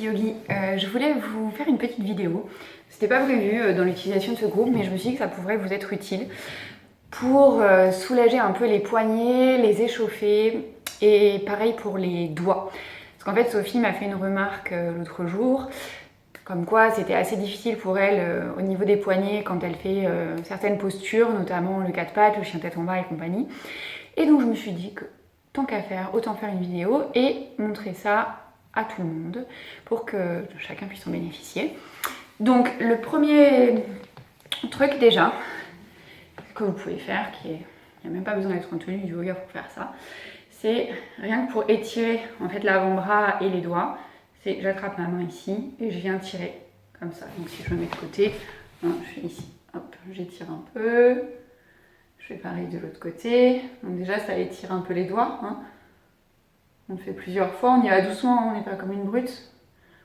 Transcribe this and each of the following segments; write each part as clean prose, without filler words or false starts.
Yogi, je voulais vous faire une petite vidéo. C'était pas prévu dans l'utilisation de ce groupe, mais je me suis dit que ça pourrait vous être utile pour soulager un peu les poignets, les échauffer, et pareil pour les doigts. Parce qu'en fait, Sophie m'a fait une remarque l'autre jour, comme quoi c'était assez difficile pour elle au niveau des poignets quand elle fait certaines postures, notamment le 4 pattes, le chien tête en bas et compagnie. Et donc je me suis dit que tant qu'à faire, autant faire une vidéo et montrer ça à tout le monde pour que chacun puisse en bénéficier. Donc le premier truc déjà que vous pouvez faire, il n'y a même pas besoin d'être en tenue du yoga pour faire ça, c'est rien que pour étirer en fait l'avant-bras et les doigts, c'est j'attrape ma main ici et je viens tirer comme ça. Donc si je me mets de côté, je fais ici, hop, j'étire un peu, je fais pareil de l'autre côté. Donc déjà ça étire un peu les doigts, hein. On le fait plusieurs fois, on y va doucement, on n'est pas comme une brute.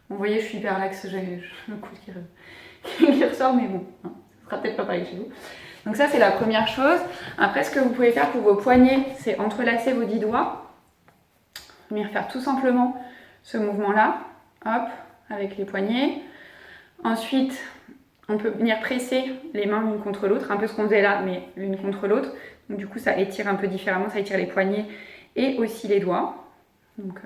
Vous voyez, je suis hyper laxe, j'ai le coude qui ressort, mais bon, hein, ça sera peut-être pas pareil chez vous. Donc ça, c'est la première chose. Après, ce que vous pouvez faire pour vos poignets, c'est entrelacer vos 10 doigts. Venir faire tout simplement ce mouvement-là, hop, avec les poignets. Ensuite, on peut venir presser les mains l'une contre l'autre, un peu ce qu'on faisait là, mais l'une contre l'autre. Donc du coup, ça étire un peu différemment, ça étire les poignets et aussi les doigts. Donc,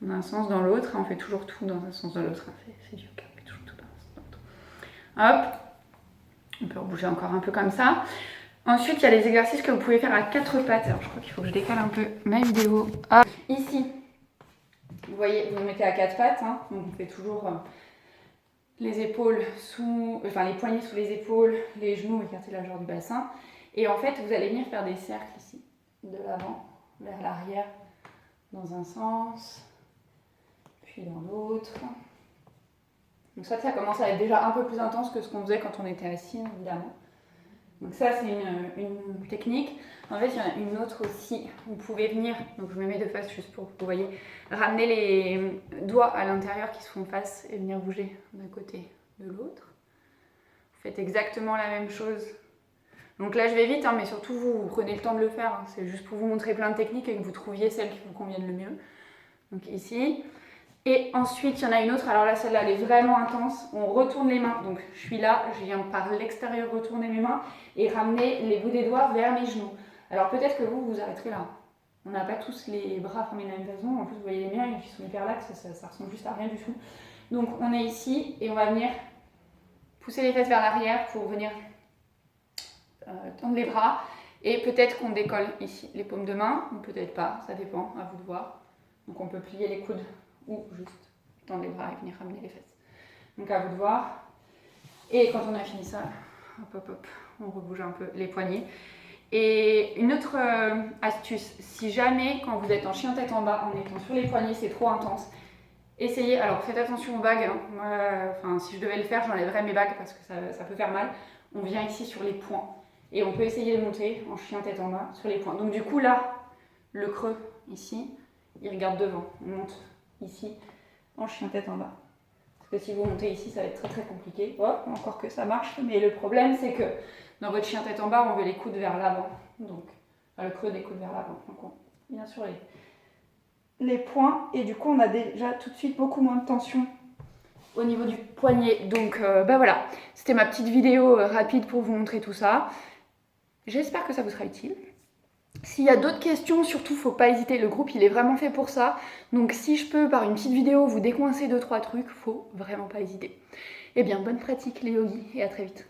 dans un sens, dans l'autre, on fait toujours tout dans un sens, dans l'autre. C'est du yoga, on fait toujours tout dans un sens, dans l'autre. Hop, on peut rebouger encore un peu comme ça. Ensuite, il y a les exercices que vous pouvez faire à 4 pattes. Alors, je crois qu'il faut que je décale un peu ma vidéo. Hop, ici, vous voyez, vous vous mettez à 4 pattes. Hein, donc, on fait toujours les épaules sous, enfin les poignets sous les épaules, les genoux écartés la largeur du bassin. Et en fait, vous allez venir faire des cercles ici, de l'avant vers l'arrière. Dans un sens, puis dans l'autre. Donc ça commence à être déjà un peu plus intense que ce qu'on faisait quand on était assis, évidemment. Donc ça, c'est une technique. En fait, il y en a une autre aussi. Vous pouvez venir, donc je me mets de face juste pour que vous voyez, ramener les doigts à l'intérieur qui se font face et venir bouger d'un côté de l'autre. Vous faites exactement la même chose. Donc là, je vais vite, hein, mais surtout, vous prenez le temps de le faire. Hein. C'est juste pour vous montrer plein de techniques et que vous trouviez celle qui vous convienne le mieux. Donc ici. Et ensuite, il y en a une autre. Alors là, celle-là, elle est vraiment intense. On retourne les mains. Donc je suis là, je viens par l'extérieur retourner mes mains et ramener les bouts des doigts vers mes genoux. Alors peut-être que vous arrêterez là. On n'a pas tous les bras formés de la même façon. En plus, vous voyez les miens, ils sont hyper laxes, ça ressemble juste à rien du tout. Donc on est ici et on va venir pousser les fesses vers l'arrière pour venir tendre les bras et peut-être qu'on décolle ici les paumes de main ou peut-être pas, ça dépend, à vous de voir. Donc on peut plier les coudes ou juste tendre les bras et venir ramener les fesses. Donc à vous de voir. Et quand on a fini ça, hop hop hop, on rebouge un peu les poignets. Et une autre astuce, si jamais quand vous êtes en chien tête en bas en étant sur les poignets c'est trop intense, essayez, alors faites attention aux bagues, hein. Moi, si je devais le faire j'enlèverais mes bagues parce que ça peut faire mal. On vient ici sur les poings. Et on peut essayer de monter en chien tête en bas sur les points. Donc du coup là, le creux ici, il regarde devant. On monte ici en chien tête en bas. Parce que si vous montez ici, ça va être très très compliqué. Oh, encore que ça marche, mais le problème c'est que dans votre chien tête en bas, on veut les coudes vers l'avant. Donc le creux des coudes vers l'avant. Donc on vient sur les points et du coup on a déjà tout de suite beaucoup moins de tension au niveau du poignet. Donc voilà, c'était ma petite vidéo rapide pour vous montrer tout ça. J'espère que ça vous sera utile. S'il y a d'autres questions, surtout, faut pas hésiter. Le groupe, il est vraiment fait pour ça. Donc, si je peux, par une petite vidéo, vous décoincer 2-3 trucs, faut vraiment pas hésiter. Eh bien, bonne pratique les yogis et à très vite.